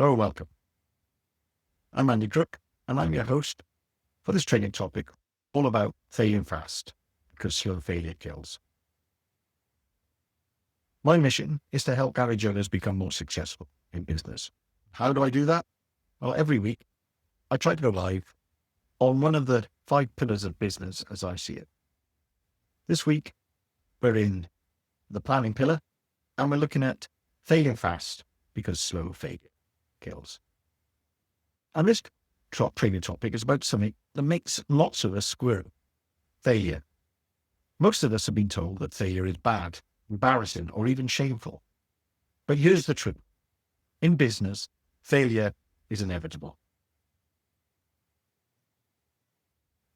Hello, welcome. I'm Andy Crook, and I'm your host for this training topic all about failing fast, because slow failure kills. My mission is to help garage owners become more successful in business. How do I do that? Well, every week I try to go live on one of the 5 pillars of business as I see it. This week we're in the planning pillar, and we're looking at failing fast because slow failure kills. And this training topic is about something that makes lots of us squirm: failure. Most of us have been told that failure is bad, embarrassing, or even shameful. But here's the truth. In business, failure is inevitable.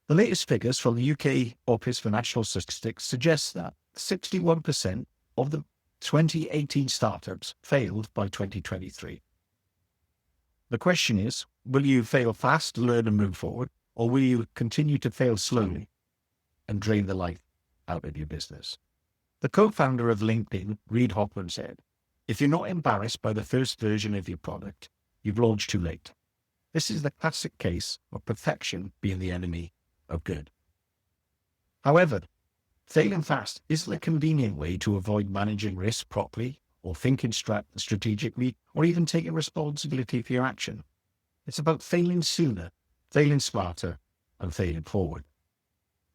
The latest figures from the UK Office for National Statistics suggest that 61% of the 2018 startups failed by 2023. The question is, will you fail fast, learn and move forward, or will you continue to fail slowly and drain the life out of your business? The co-founder of LinkedIn, Reid Hoffman, said, "If you're not embarrassed by the first version of your product, you've launched too late." This is the classic case of perfection being the enemy of good. However, failing fast isn't a convenient way to avoid managing risk properly, or thinking strategically, or even taking responsibility for your action. It's about failing sooner, failing smarter, and failing forward.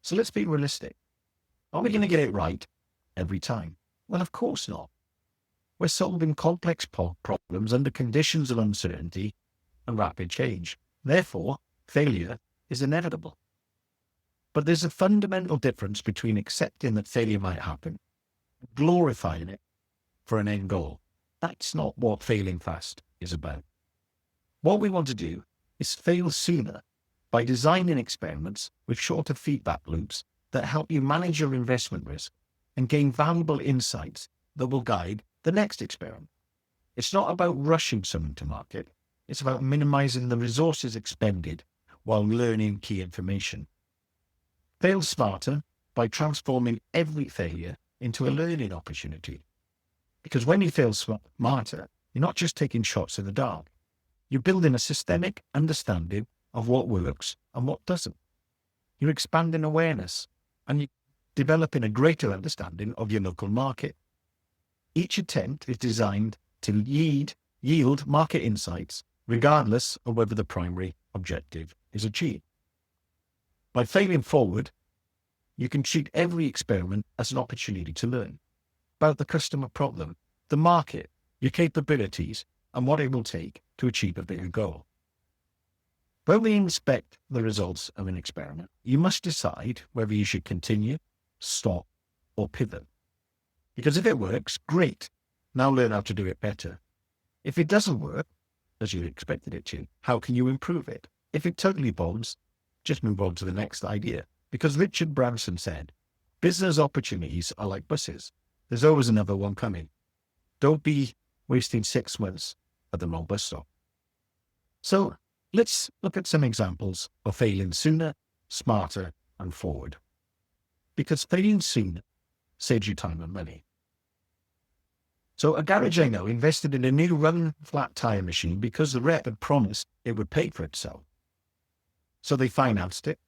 So let's be realistic. Are we going to get it right every time? Well, of course not. We're solving complex problems under conditions of uncertainty and rapid change. Therefore, failure is inevitable. But there's a fundamental difference between accepting that failure might happen and glorifying it for an end goal. That's not what failing fast is about. What we want to do is fail sooner by designing experiments with shorter feedback loops that help you manage your investment risk and gain valuable insights that will guide the next experiment. It's not about rushing something to market. It's about minimizing the resources expended while learning key information. Fail smarter by transforming every failure into a learning opportunity. Because when you fail smarter, you're not just taking shots in the dark. You're building a systemic understanding of what works and what doesn't. You're expanding awareness, and you're developing a greater understanding of your local market. Each attempt is designed to yield market insights, regardless of whether the primary objective is achieved. By failing forward, you can treat every experiment as an opportunity to learn about the customer problem, the market, your capabilities, and what it will take to achieve a bigger goal. When we inspect the results of an experiment, you must decide whether you should continue, stop, or pivot. Because if it works, great. Now learn how to do it better. If it doesn't work, as you expected it to, how can you improve it? If it totally bombs, just move on to the next idea. Because Richard Branson said, business opportunities are like buses. There's always another one coming. Don't be wasting 6 months at the wrong bus stop. So let's look at some examples of failing sooner, smarter, and forward. Because failing sooner saves you time and money. So a garage I know invested in a new run flat tire machine because the rep had promised it would pay for itself. So they financed it,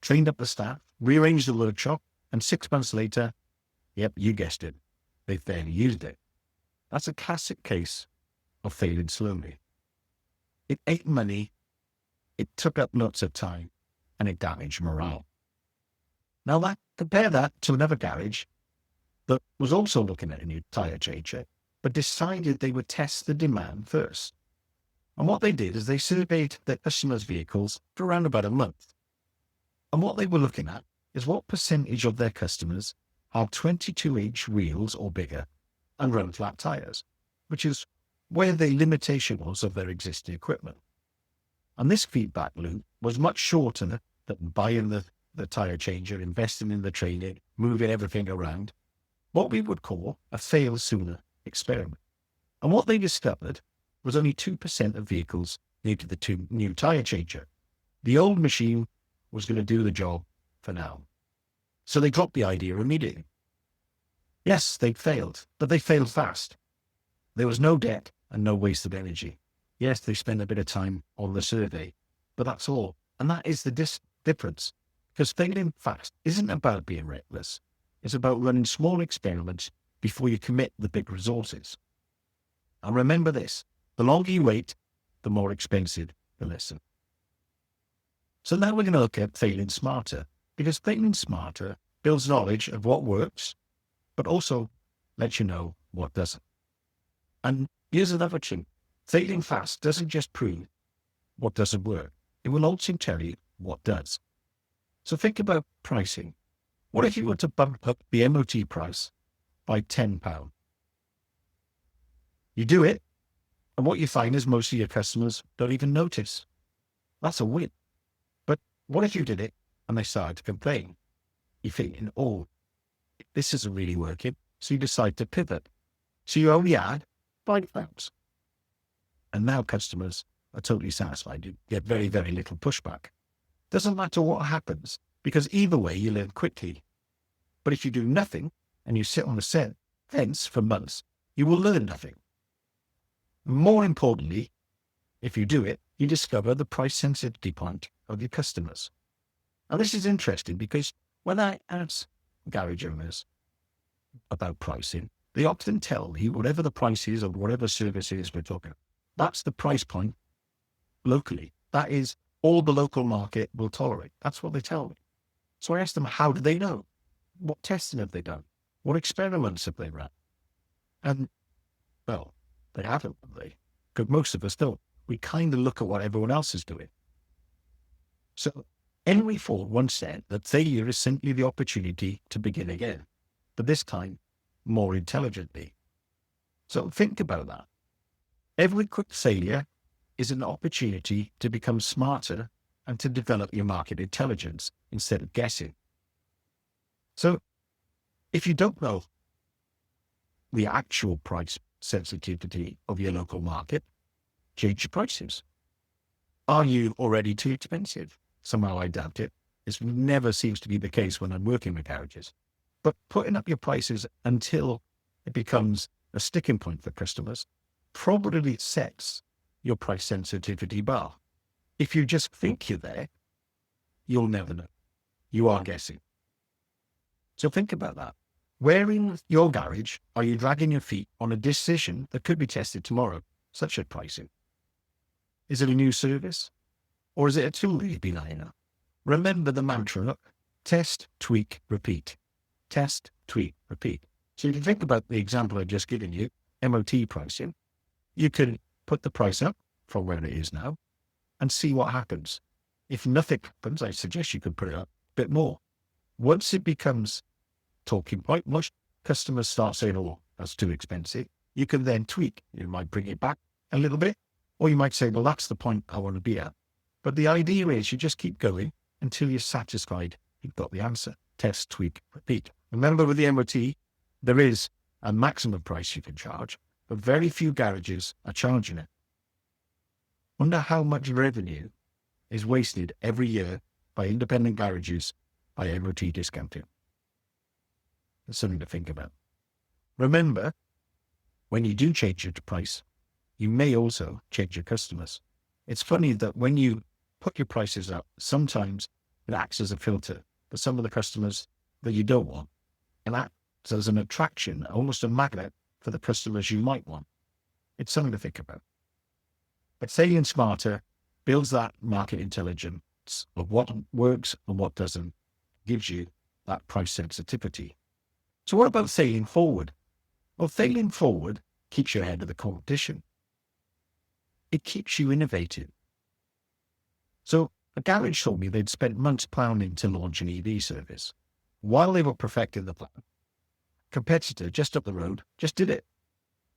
trained up the staff, rearranged the workshop, and 6 months later, yep, you guessed it, they fairly used it. That's a classic case of failing slowly. It ate money, it took up lots of time, and it damaged morale. Now compare that to another garage that was also looking at a new tire changer, but decided they would test the demand first. And what they did is they surveyed their customers' vehicles for around about a month. And what they were looking at is what percentage of their customers have 22-inch wheels or bigger and run flat tires, which is where the limitation was of their existing equipment. And this feedback loop was much shorter than buying the tire changer, investing in the training, moving everything around, what we would call a fail sooner experiment. And what they discovered was only 2% of vehicles needed the new tire changer. The old machine was going to do the job for now. So they dropped the idea immediately. Yes, they failed, but they failed fast. There was no debt and no wasted energy. Yes, they spend a bit of time on the survey, but that's all. And that is the difference. Because failing fast isn't about being reckless. It's about running small experiments before you commit the big resources. And remember this, the longer you wait, the more expensive the lesson. So now we're going to look at failing smarter, because failing smarter builds knowledge of what works, but also lets you know what doesn't. And here's another thing. Failing fast doesn't just prove what doesn't work. It will also tell you what does. So think about pricing. What if you were to bump up the MOT price by £10? You do it, and what you find is most of your customers don't even notice. That's a win. But what if you did it and they started to complain? You're thinking, oh, this isn't really working. So you decide to pivot. So you only add £5. And now customers are totally satisfied. You get very, very little pushback. Doesn't matter what happens, because either way you learn quickly. But if you do nothing and you sit on the fence for months, you will learn nothing. More importantly, if you do it, you discover the price sensitivity point of your customers. And this is interesting because when I ask garage owners about pricing, they often tell you whatever the price is of whatever service is we're talking about. That's the price point locally. That is all the local market will tolerate. That's what they tell me. So I asked them, how do they know? What testing have they done? What experiments have they run? And, well, they haven't, because most of us don't. We kind of look at what everyone else is doing. So Henry Ford once said that failure is simply the opportunity to begin again, but this time more intelligently. So think about that. Every quick failure is an opportunity to become smarter and to develop your market intelligence instead of guessing. So if you don't know the actual price sensitivity of your local market, change your prices. Are you already too expensive? Somehow I doubt it. This never seems to be the case when I'm working with garages. But putting up your prices until it becomes a sticking point for customers probably sets your price sensitivity bar. If you just think you're there, you'll never know. You are guessing. So think about that. Where in your garage are you dragging your feet on a decision that could be tested tomorrow, such as pricing? Is it a new service? Or is it a tool you've been eyeing up? Remember the mantra, test, tweak, repeat. Test, tweak, repeat. So if you think about the example I've just given you, MOT pricing, you can put the price up from where it is now and see what happens. If nothing happens, I suggest you could put it up a bit more. Once it becomes talking point, most customers start saying, oh, that's too expensive. You can then tweak. You might bring it back a little bit, or you might say, well, that's the point I want to be at. But the idea is you just keep going until you're satisfied you've got the answer. Test, tweak, repeat. Remember with the MOT, there is a maximum price you can charge, but very few garages are charging it. Wonder how much revenue is wasted every year by independent garages by MOT discounting. That's something to think about. Remember, when you do change your price, you may also change your customers. It's funny that when you put your prices up, sometimes it acts as a filter for some of the customers that you don't want. And acts as an attraction, almost a magnet for the customers you might want. It's something to think about. But failing smarter builds that market intelligence of what works and what doesn't, gives you that price sensitivity. So what about failing forward? Well, failing forward keeps you ahead of the competition. It keeps you innovative. So a garage told me they'd spent months planning to launch an EV service. While they were perfecting the plan, a competitor just up the road just did it.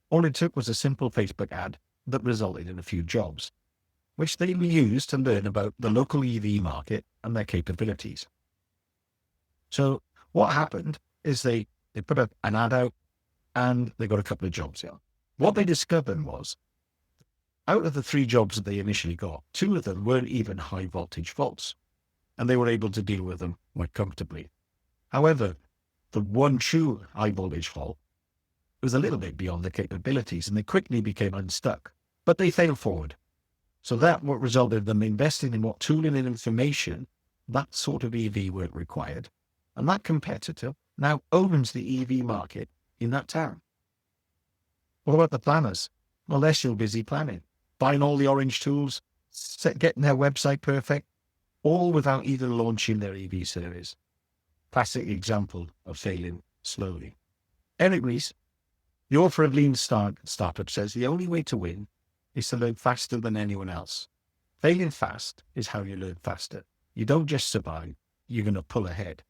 All it took was a simple Facebook ad that resulted in a few jobs, which they used to learn about the local EV market and their capabilities. So what happened is they put an ad out and they got a couple of jobs out. What they discovered was, out of the 3 jobs that they initially got, 2 of them weren't even high voltage faults, and they were able to deal with them quite comfortably. However, the one true high voltage fault was a little bit beyond their capabilities, and they quickly became unstuck. but they failed forward. So that what resulted in them investing in what tooling and information that sort of EV weren't required. And that competitor now owns the EV market in that town. What about the planners? Well, they're still busy planning, buying all the orange tools, getting their website perfect, all without even launching their EV service. Classic example of failing slowly. Eric Ries, the author of Lean Startup, says the only way to win is to learn faster than anyone else. Failing fast is how you learn faster. You don't just survive, you're going to pull ahead.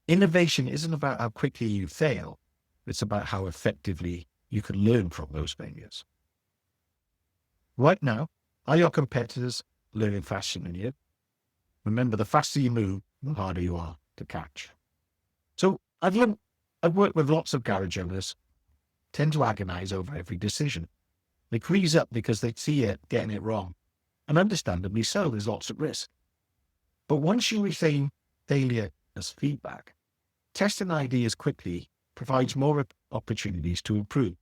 Innovation isn't about how quickly you fail. It's about how effectively you can learn from those failures. Right now, are your competitors learning faster than you? Remember, the faster you move, the harder you are to catch. So I've worked with lots of garage owners, tend to agonize over every decision. They freeze up because they see it getting it wrong. And understandably so, there's lots of risk. But once you reframe failure as feedback, testing ideas quickly provides more opportunities to improve.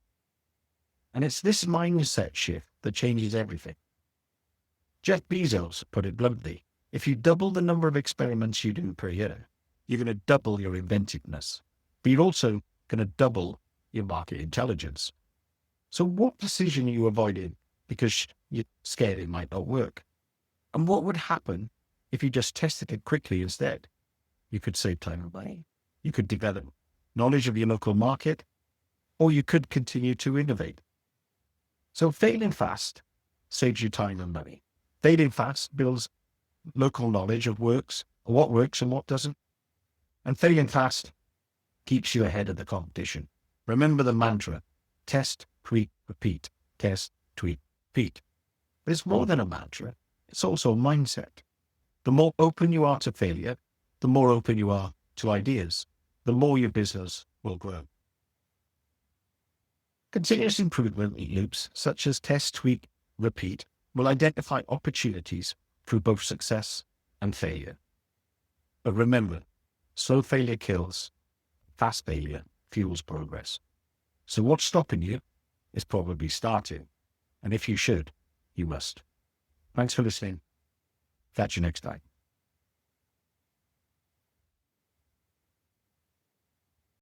And it's this mindset shift that changes everything. Jeff Bezos put it bluntly, if you double the number of experiments you do per year, you're going to double your inventiveness, but you're also going to double your market intelligence. So what decision are you avoiding because you're scared it might not work? And what would happen if you just tested it quickly instead? You could save time and money. You could develop knowledge of your local market, or you could continue to innovate. So failing fast saves you time and money. Failing fast builds local knowledge of what works and what doesn't. And failing fast keeps you ahead of the competition. Remember the mantra, test, tweak, repeat, test, tweak, repeat. But it's more than a mantra. It's also a mindset. The more open you are to failure, the more open you are to ideas, the more your business will grow. Continuous improvement loops, such as test, tweak, repeat, will identify opportunities through both success and failure. But remember, slow failure kills, fast failure fuels progress. So what's stopping you is probably starting. And if you should, you must. Thanks for listening. Catch you next time.